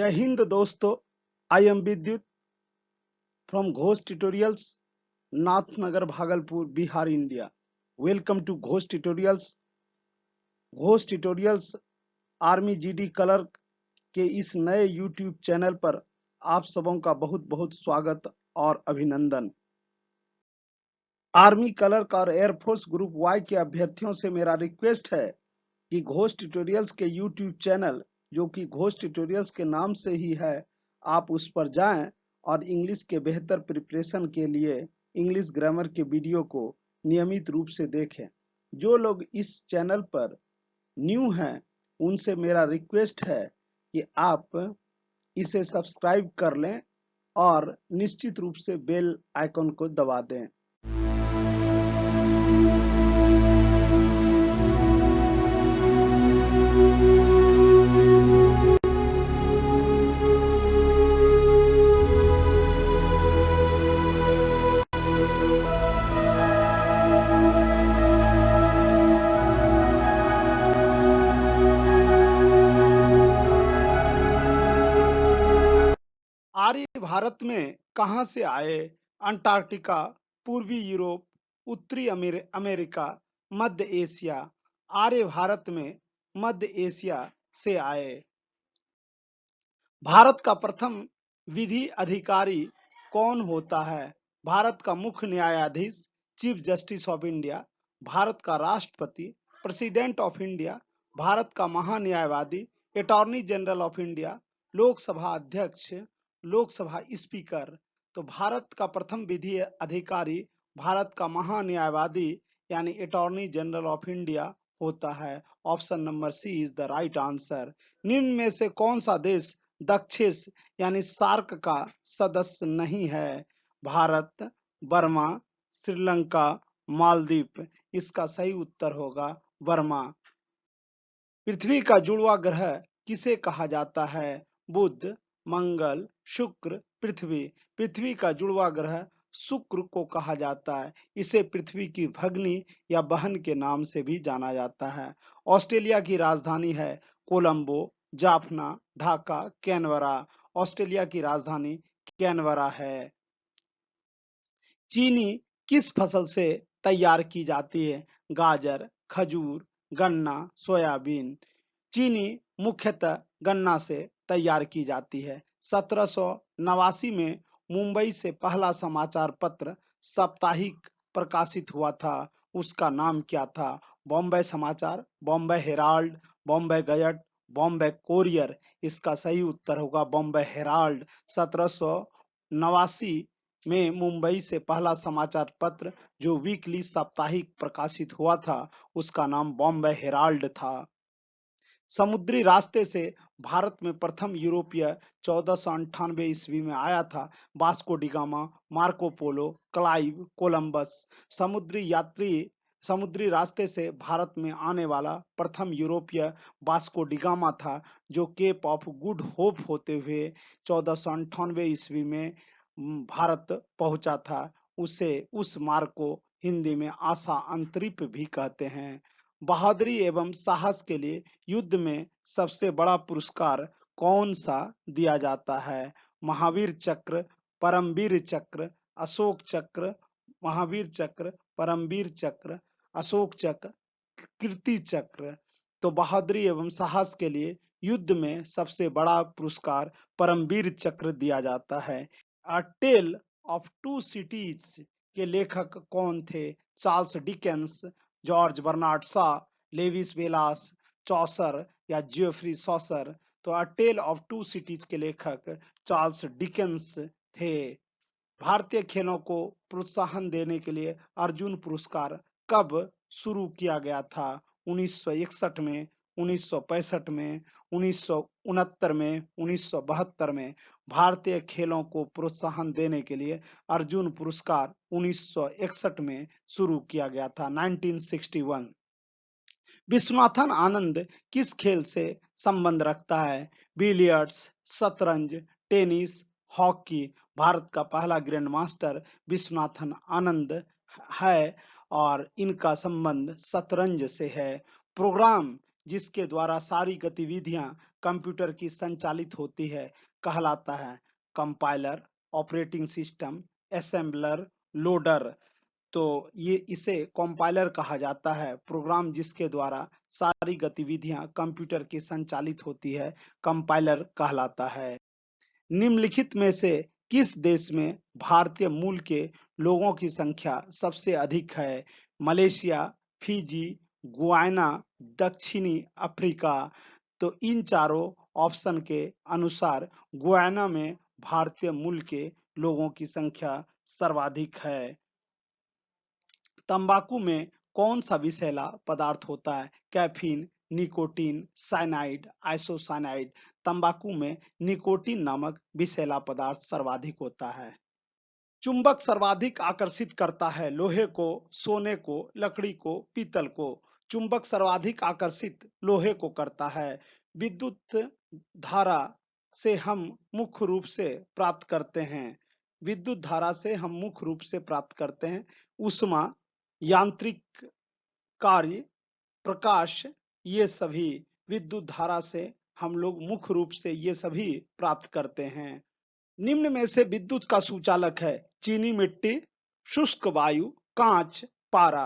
जय हिंद दोस्तों, I am Vidyut from Ghosh tutorials, Nathnagar, Bhagalpur, Bihar, India. Welcome to Ghosh tutorials. Ghosh tutorials army GD clerk के इस नए यूट्यूब चैनल पर आप सबों का बहुत बहुत स्वागत और अभिनंदन। आर्मी क्लर्क और एयरफोर्स ग्रुप वाई के अभ्यर्थियों से मेरा रिक्वेस्ट है कि घोष ट्यूटोरियल्स के यूट्यूब चैनल, जो कि घोष ट्यूटोरियल्स के नाम से ही है, आप उस पर जाएं और इंग्लिश के बेहतर प्रिपरेशन के लिए इंग्लिश ग्रामर के वीडियो को नियमित रूप से देखें। जो लोग इस चैनल पर न्यू हैं, उनसे मेरा रिक्वेस्ट है कि आप इसे सब्सक्राइब कर लें और निश्चित रूप से बेल आइकन को दबा दें। आर्य भारत में कहां से आए? अंटार्कटिका, पूर्वी यूरोप, उत्तरी अमेरिका, मध्य एशिया। आर्य भारत में मध्य एशिया से आए। भारत का प्रथम विधि अधिकारी कौन होता है? भारत का मुख्य न्यायाधीश, chief justice of India. Bharat का राष्ट्रपति, प्रेसिडेंट ऑफ इंडिया। भारत का महान्यायवादी, attorney general of India. Lok Sabha अध्यक्ष, लोकसभा स्पीकर। तो भारत का प्रथम विधि अधिकारी भारत का महान्यायवादी यानी अटॉर्नी जनरल ऑफ इंडिया होता है। Option number C is the right answer. निम्न में से कौन सा देश दक्षिण यानी सार्क का सदस्य नहीं है? भारत, बर्मा, श्रीलंका, मालदीव। इसका सही उत्तर होगा बर्मा। पृथ्वी का जुड़वा ग्रह किसे कहा जाता है? बुध, मंगल, शुक्र, पृथ्वी। पृथ्वी का जुड़वा ग्रह शुक्र को कहा जाता है। इसे पृथ्वी की भगनी या बहन के नाम से भी जाना जाता है। ऑस्ट्रेलिया की राजधानी है कोलंबो, जाफना, ढाका, कैनबरा। ऑस्ट्रेलिया की राजधानी कैनबरा है। चीनी किस फसल से तैयार की जाती है? गाजर, खजूर, गन्ना, सोयाबीन। चीनी मुख्यतः गन्ना से तैयार की जाती है। 1789 में मुंबई से पहला समाचार पत्र साप्ताहिक प्रकाशित हुआ था। उसका नाम क्या था? बॉम्बे समाचार, Bombay Herald, Bombay gazette, Bombay courier. इसका सही उत्तर होगा बॉम्बे हेराल्ड। 1789 में मुंबई से पहला समाचार पत्र जो वीकली साप्ताहिक प्रकाशित हुआ था, उसका नाम बॉम्बे हेराल्ड था। समुद्री रास्ते से भारत में प्रथम यूरोपीय 1498 ईस्वी में आया था। Vasco da Gama, Marco Polo, Clive, Columbus. समुद्री रास्ते से भारत में आने वाला प्रथम यूरोपीय वास्को डिगामा था, जो केप ऑफ गुड होप होते हुए 1498 ईस्वी में भारत पहुंचा था। उस मार्ग को हिंदी में आशा अंतरिप भी कहते हैं। बहादुरी एवं साहस के लिए युद्ध में सबसे बड़ा पुरस्कार कौन सा दिया जाता है? महावीर चक्र, परमवीर चक्र, अशोक चक्र, महावीर चक्र, परमवीर चक्र, अशोक चक्र, कीर्ति चक्र। तो बहादुरी एवं साहस के लिए युद्ध में सबसे बड़ा पुरस्कार परमवीर चक्र दिया जाता है। A tale of two cities के लेखक कौन थे? Charles Dickens, George Bernard Shaw, Lewis Wallace, Chaucer या जियोफ्री सॉसर। तो a tale of two cities के लेखक चार्ल्स डिकेंस थे। भारतीय खेलों को प्रोत्साहन देने के लिए अर्जुन पुरस्कार कब शुरू किया गया था? 1961 में, 1965 में, 1969 में, 1972 में। भारतीय खेलों को प्रोत्साहन देने के लिए अर्जुन पुरस्कार 1961 में शुरू किया गया था, 1961। विश्वनाथन आनंद किस खेल से संबंध रखता है? बिलियर्ड्स, शतरंज, टेनिस, हॉकी। भारत का पहला ग्रैंड मास्टर विश्वनाथन आनंद है और इनका संबंध शतरंज से है। प्रोग्राम जिसके द्वारा सारी गतिविधियां कंप्यूटर की संचालित होती है कहलाता है compiler, operating system, assembler, loader. तो ये इसे कंपाइलर कहा जाता है। प्रोग्राम जिसके द्वारा सारी गतिविधियां कंप्यूटर की संचालित होती है कंपाइलर कहलाता है। निम्नलिखित में से किस देश में भारतीय मूल के लोगों की संख्या सबसे अधिक है? मलेशिया, फिजी, गुयाना, दक्षिणी अफ्रीका। तो इन चारों ऑप्शन के अनुसार गुयाना में भारतीय मूल के लोगों की संख्या सर्वाधिक है। तंबाकू में कौन सा विषैला पदार्थ होता है? Caffeine, nicotine, cyanide, isocyanide. तंबाकू में निकोटीन नामक विषैला पदार्थ सर्वाधिक होता है। चुंबक सर्वाधिक आकर्षित करता है लोहे को, सोने को, लकड़ी को, पीतल को। चुंबक सर्वाधिक आकर्षित लोहे को करता है। विद्युत धारा से हम मुख्य रूप से प्राप्त करते हैं। विद्युत धारा से हम मुख्य रूप से प्राप्त करते हैं ऊष्मा, यांत्रिक कार्य, प्रकाश। ये सभी विद्युत धारा से हम लोग मुख्य रूप से ये सभी प्राप्त करते हैं। निम्न में से विद्युत का सुचालक है? चीनी मिट्टी, शुष्क वायु, कांच, पारा।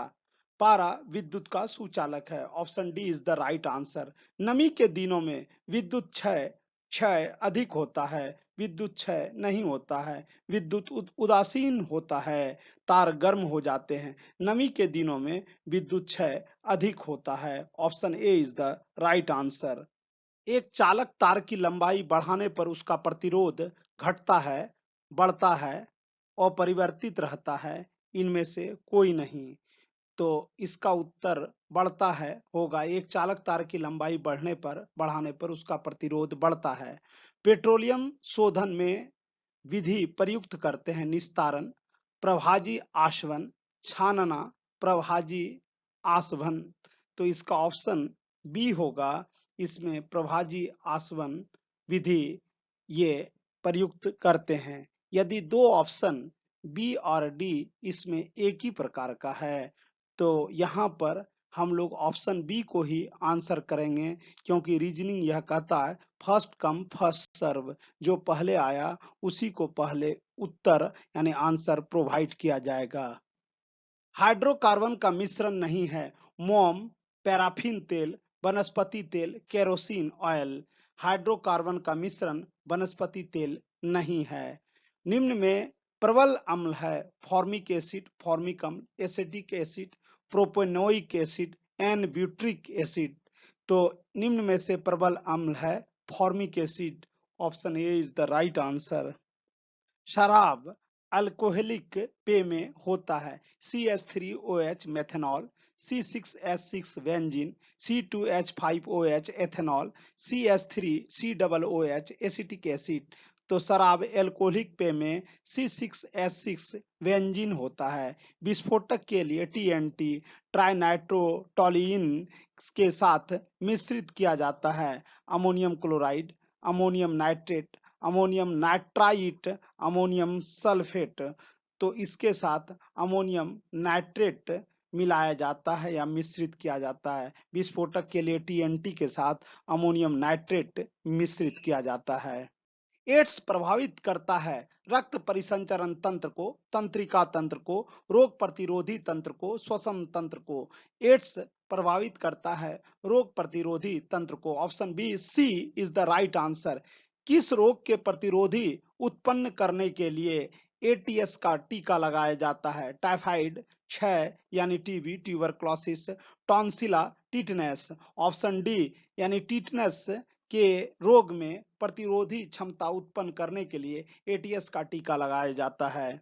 पारा विद्युत का सुचालक है। Option D is the right answer. नमी के दिनों में विद्युत क्षय क्षय अधिक होता है, विद्युत क्षय नहीं होता है। विद्युत उदासीन होता है, तार गर्म हो जाते हैं। नमी के दिनों में विद्युत क्षय अधिक होता है। Option A is the right answer. एक चालक तार की लंबाई बढ़ाने पर उसका प्रतिरोध घटता है, बढ़ता है, अपरिवर्तित रहता है। इनमें से कोई नहीं। तो इसका उत्तर बढ़ता है होगा। एक चालक तार की लंबाई बढ़ाने पर उसका प्रतिरोध बढ़ता है। पेट्रोलियम शोधन में विधि प्रयुक्त करते हैं? निस्तारण, प्रभाजी आशवन, छानना, प्रभाजी आसवन। तो इसका ऑप्शन बी होगा। इसमें प्रभाजी आसवन विधि ये प्रयुक्त करते हैं। यदि दो ऑप्शन बी और डी इसमें एक ही प्रकार का है तो यहाँ पर हम लोग ऑप्शन बी को ही आंसर करेंगे, क्योंकि रीजनिंग यह कहता है फर्स्ट कम फर्स्ट सर्व। जो पहले आया उसी को पहले उत्तर यानी आंसर प्रोवाइड किया जाएगा। हाइड्रोकार्बन का मिश्रण नहीं है? मोम, पैराफिन तेल, वनस्पति तेल, केरोसिन ऑयल। हाइड्रोकार्बन का मिश्रण वनस्पति तेल नहीं है। निम्न में प्रबल अम्ल है? फॉर्मिक एसिड, फॉर्मिक अम्ल, acetic acid, propanoic acid, and butyric acid. तो निम्न में से प्रबल अम्ल है formic acid. Option A is the right answer. शराब अल्कोहलिक पेय में होता है? CH3OH methanol, C6H6 benzene, C2H5OH ethanol, CH3COOH acetic acid. तो शराब एल्कोहलिक पेय में C6H6 बेंजीन होता है। विस्फोटक के लिए TNT ट्राइनाइट्रोटोलिन के साथ मिश्रित किया जाता है। Ammonium chloride, ammonium nitrate, ammonium nitrite, ammonium sulphate. तो इसके साथ अमोनियम नाइट्रेट मिलाया जाता है या मिश्रित किया जाता है। विस्फोटक के लिए TNT के साथ अमोनियम नाइट्रेट मिश्रित किया जाता है। एड्स प्रभावित करता है रक्त परिसंचरण तंत्र को, तंत्रिका तंत्र को, रोग प्रतिरोधी तंत्र को, श्वसन तंत्र को। एड्स प्रभावित करता है रोग प्रतिरोधी तंत्र को। Option B C is the right answer. किस रोग के प्रतिरोधी उत्पन्न करने के लिए ATS का टीका लगाया जाता है? टाइफाइड, क्षय यानी TB, tuberculosis, tonsillitis, tetanus. Option D यानी टिटनेस के रोग में प्रतिरोधी क्षमता उत्पन्न करने के लिए ATS का टीका लगाया जाता है।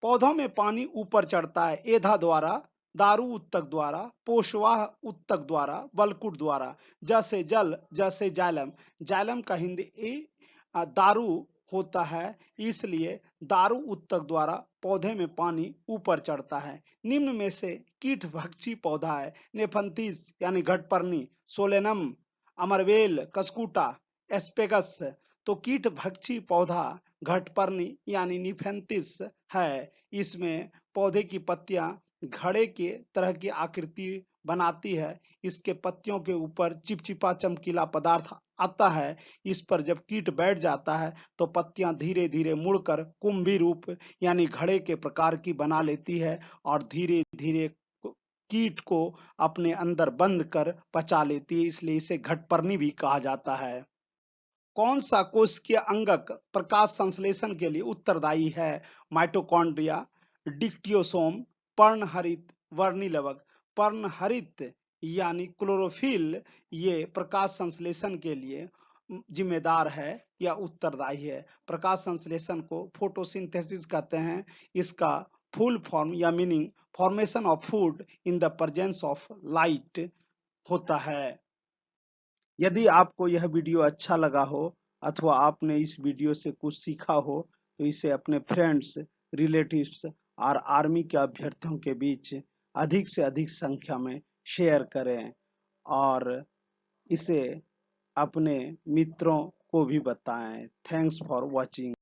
पौधों में पानी ऊपर चढ़ता है एधा द्वारा, दारू उत्तक द्वारा, पोषवाह उत्तक द्वारा, बलकुट द्वारा। जैसे जल, जैसे जालम। जालम का हिंदी दारू होता है, इसलिए दारू उत्तक द्वारा पौधे में पानी ऊपर चढ़ता है। निम्न में से कीट भक्षी पौधा है? नेफंथिस यानी घटपर्णी, सोलेनम, अमरवेल, कसकूटा, एस्पेगस। तो कीट भक्षी पौधा घटपर्णी यानी निफेंथिस है। इसमें पौधे की पत्तियां घड़े के तरह की आकृति बनाती है। इसके पत्तियों के ऊपर चिपचिपा चमकीला पदार्थ आता है। इस पर जब कीट बैठ जाता है तो पत्तियां धीरे धीरे मुड़कर कुंभी रूप यानी घड़े के प्रकार की बना लेती है और धीरे धीरे कीट को अपने अंदर बंद कर पचा लेती है, इसलिए इसे घटपर्णी भी कहा जाता है। कौन सा कोशिकीय अंगक प्रकाश संश्लेषण के लिए उत्तरदायी है? माइटोकॉन्ड्रिया, डिक्टियोसोम, पर्णहरित, वर्णिलवक। पर्णहरित यानी क्लोरोफिल ये प्रकाश संश्लेषण के लिए जिम्मेदार है या उत्तरदायी है। प्रकाश संश्लेषण को फोटोसिंथेसिस कहते हैं। इसका फुल फॉर्म या meaning formation of food in the presence of light होता है। यदि आपको यह वीडियो अच्छा लगा हो अथवा आपने इस वीडियो से कुछ सीखा हो तो इसे अपने फ्रेंड्स, रिलेटिव्स और आर्मी के अभ्यर्थियों के बीच अधिक से अधिक संख्या में शेयर करें और इसे अपने मित्रों को भी बताएं। Thanks for watching.